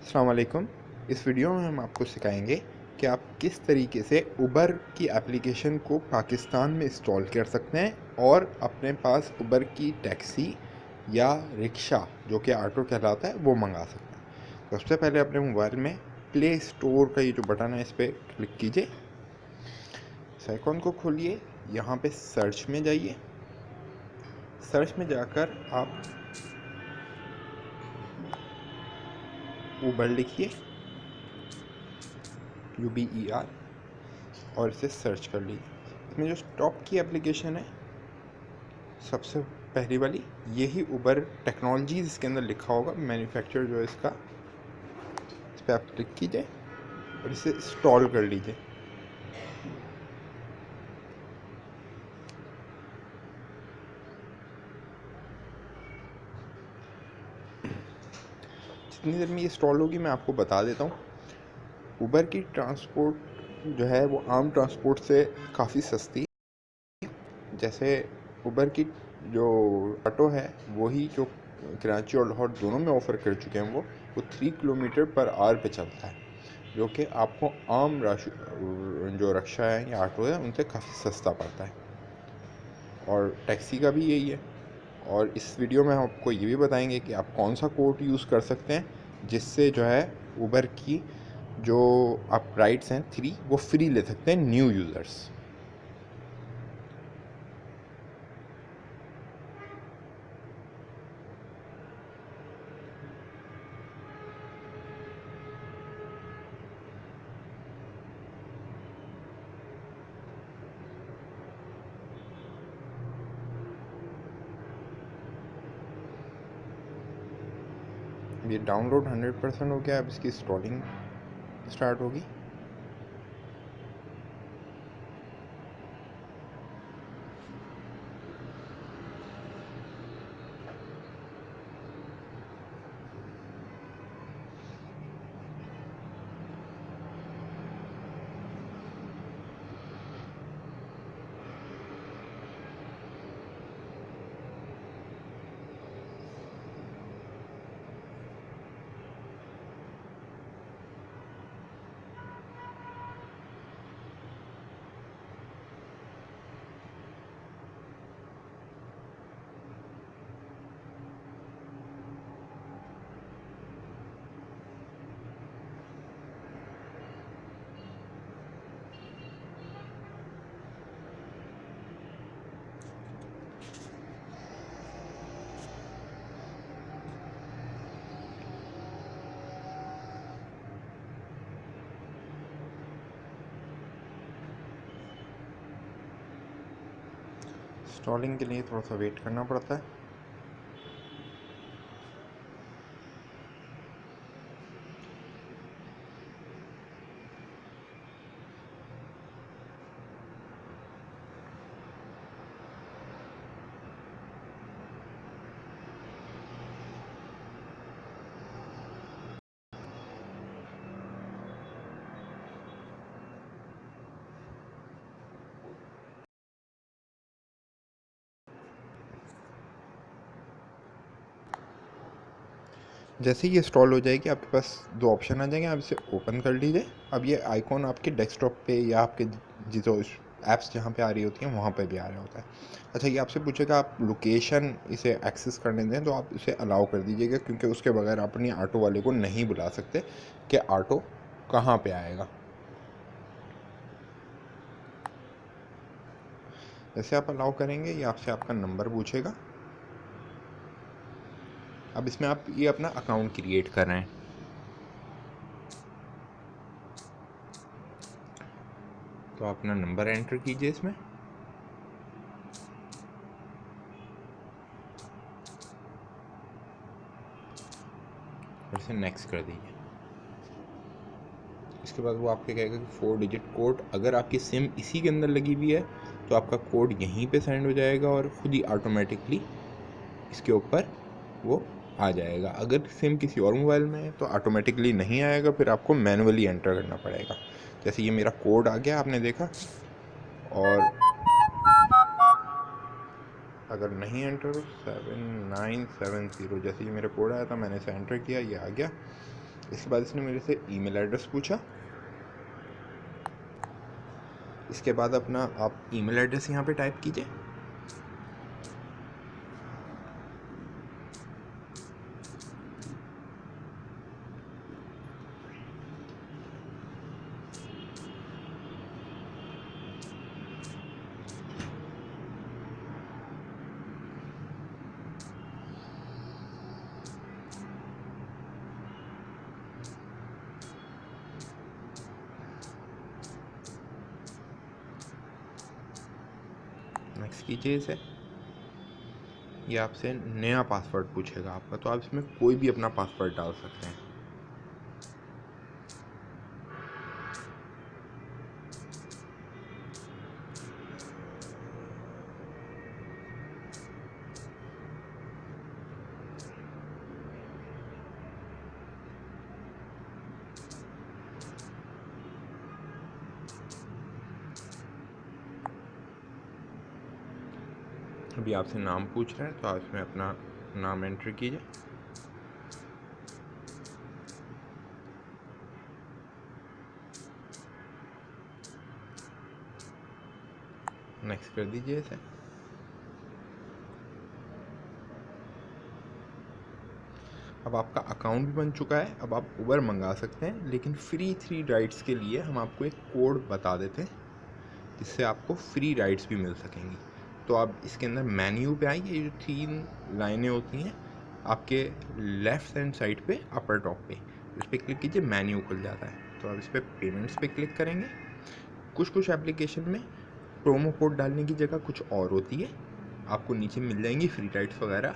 अस्सलाम वालेकुम। इस वीडियो में हम आपको सिखाएंगे कि आप किस तरीके से उबर की एप्लीकेशन को पाकिस्तान में इंस्टॉल कर सकते हैं और अपने पास उबर की टैक्सी या रिक्शा जो कि ऑटो कहलाता है वो मंगा सकते हैं। तो सबसे पहले अपने मोबाइल में प्ले स्टोर का ये जो बटन है इस पर क्लिक कीजिए, इस आइकॉन को खोलिए, यहाँ पे सर्च में जाइए। सर्च में जाकर आप उबर लिखिए, UBER, और इसे सर्च कर लीजिए। इसमें जो टॉप की एप्लीकेशन है सबसे पहली वाली यही उबर टेक्नोलॉजीज इसके अंदर लिखा होगा, मैन्युफैक्चर जो है इसका, इस पर आप क्लिक कीजिए और इसे इंस्टॉल कर लीजिए। जितनी देर में ये इंस्टॉल होगी मैं आपको बता देता हूँ। उबर की ट्रांसपोर्ट जो है वो आम ट्रांसपोर्ट से काफ़ी सस्ती है। जैसे उबर की जो ऑटो है वही जो कराची और लाहौर दोनों में ऑफ़र कर चुके हैं वो 3 किलोमीटर पर आवर पे चलता है, जो कि आपको आम जो रिक्शा है या ऑटो है उनसे काफ़ी सस्ता पड़ता है। और टैक्सी का भी यही है। और इस वीडियो में हम आपको ये भी बताएंगे कि आप कौन सा कोड यूज़ कर सकते हैं जिससे जो है उबर की जो आप राइड्स हैं 3 वो फ्री ले सकते हैं न्यू यूज़र्स। ये डाउनलोड 100% हो गया, अब इसकी इंस्टॉलिंग स्टार्ट होगी। इंस्टॉलिंग के लिए थोड़ा सा वेट करना पड़ता है। जैसे ही ये इंस्टॉल हो जाएगी आपके पास दो ऑप्शन आ जाएंगे, आप इसे ओपन कर लीजिए। अब ये आइकॉन आपके डेस्कटॉप पे या आपके जो ऐप्स जहाँ पे आ रही होती हैं वहाँ पे भी आ रहा होता है। अच्छा, ये आपसे पूछेगा आप लोकेशन इसे एक्सेस करने दें तो आप इसे अलाउ कर दीजिएगा, क्योंकि उसके बगैर आप अपनी ऑटो वाले को नहीं बुला सकते कि ऑटो कहाँ पे आएगा। जैसे आप अलाउ करेंगे ये आपसे आपका नंबर पूछेगा। अब इसमें आप ये अपना अकाउंट क्रिएट कर रहे हैं, तो आप अपना नंबर एंटर कीजिए इसमें, और इसे नेक्स्ट कर दीजिए। इसके बाद वो आपके कहेगा कि 4 डिजिट कोड, अगर आपकी सिम इसी के अंदर लगी हुई है तो आपका कोड यहीं पे सेंड हो जाएगा और ख़ुद ही ऑटोमेटिकली इसके ऊपर वो आ जाएगा। अगर सिम किसी और मोबाइल में है तो ऑटोमेटिकली नहीं आएगा, फिर आपको मैनुअली एंटर करना पड़ेगा। जैसे ये मेरा कोड आ गया, आपने देखा, और अगर नहीं एंटर 7970, जैसे ये मेरा कोड आया था मैंने इसे एंटर किया, ये आ गया। इसके बाद इसने मेरे से ईमेल एड्रेस पूछा। इसके बाद अपना आप ईमेल एड्रेस यहाँ पे टाइप कीजिए। नेक्स्ट कीजिए इसे। ये आपसे नया पासवर्ड पूछेगा आपका, तो आप इसमें कोई भी अपना पासवर्ड डाल सकते हैं। अभी आपसे नाम पूछ रहे हैं, तो आप इसमें अपना नाम एंटर कीजिए। नेक्स्ट कर दीजिए इसे। अब आपका अकाउंट भी बन चुका है। अब आप उबर मंगा सकते हैं, लेकिन फ्री 3 राइड्स के लिए हम आपको एक कोड बता देते हैं, जिससे आपको फ्री राइड्स भी मिल सकेंगी। तो आप इसके अंदर मेन्यू पे आइए। ये जो 3 लाइनें होती हैं आपके लेफ्ट हैंड साइड पे अपर टॉप पे, इस पर क्लिक कीजिए, मेन्यू खुल जाता है। तो आप इस पर पेमेंट्स पे क्लिक करेंगे। कुछ एप्लीकेशन में प्रोमो कोड डालने की जगह कुछ और होती है, आपको नीचे मिल जाएंगी फ्री राइड्स वगैरह,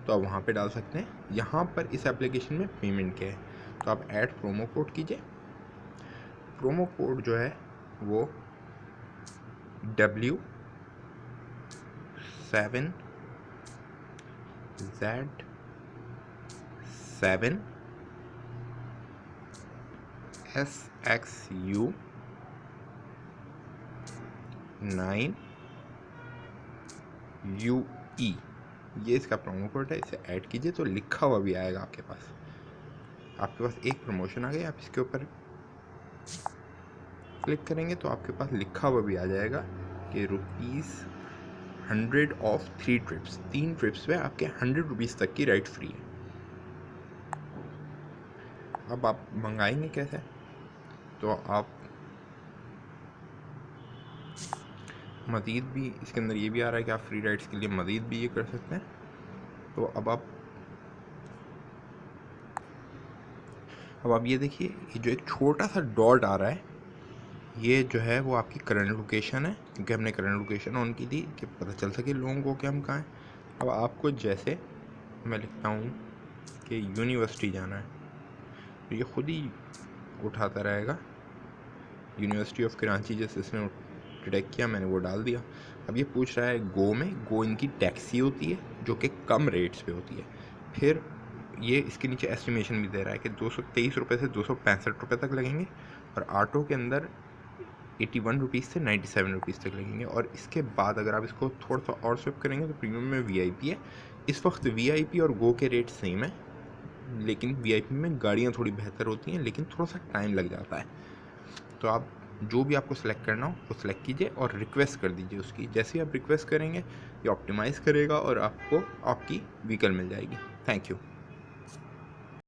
तो आप वहाँ पे डाल सकते हैं। यहाँ पर इस एप्लीकेशन में पेमेंट क्या है, तो आप ऐड प्रोमो कोड कीजिए। प्रोमो कोड जो है वो W7Z7 SXU 9UE, ये इसका प्रोमो कोड है। इसे ऐड कीजिए तो लिखा हुआ भी आएगा आपके पास। एक प्रमोशन आ गया, आप इसके ऊपर क्लिक करेंगे तो आपके पास लिखा हुआ भी आ जाएगा कि ₹100 ऑफ 3 ट्रिप्स, 3 ट्रिप्स पे आपके 100 रुपीज़ तक की राइड फ्री है। अब आप मंगाएंगे कैसे, तो आप मज़ीद भी इसके अंदर ये भी आ रहा है कि आप फ्री राइड्स के लिए मज़ीद भी ये कर सकते हैं। तो अब आप ये देखिए, ये जो एक छोटा सा डॉट आ रहा है, ये जो है वो आपकी करंट लोकेशन है, क्योंकि हमने करंट लोकेशन ऑन की थी कि पता चल सके लोगों को कि हम कहाँ हैं। अब आपको जैसे मैं लिखता हूँ कि यूनिवर्सिटी जाना है, तो ये खुद ही उठाता रहेगा। यूनिवर्सिटी ऑफ कराची जैसे इसने डिटेक्ट किया, मैंने वो डाल दिया। अब ये पूछ रहा है गो में, गो इनकी टैक्सी होती है जो कि कम रेट्स पे होती है। फिर ये इसके नीचे एस्टिमेशन भी दे रहा है कि 223 रुपये से 265 रुपये तक लगेंगे, और ऑटो के अंदर 81 रुपीज़ से 97 रुपीज़ तक लगेंगे। और इसके बाद अगर आप इसको थोड़ा सा और स्विप करेंगे तो प्रीमियम में VIP है। इस वक्त VIP और गो के रेट सेम है, लेकिन VIP में गाड़ियाँ थोड़ी बेहतर होती हैं, लेकिन थोड़ा सा टाइम लग जाता है। तो आप जो भी आपको सेलेक्ट करना हो वो सेलेक्ट कीजिए और रिक्वेस्ट कर दीजिए उसकी। जैसे ही आप रिक्वेस्ट करेंगे ये ऑप्टिमाइज़ करेगा और आपको आपकी व्हीकल मिल जाएगी। Thank you.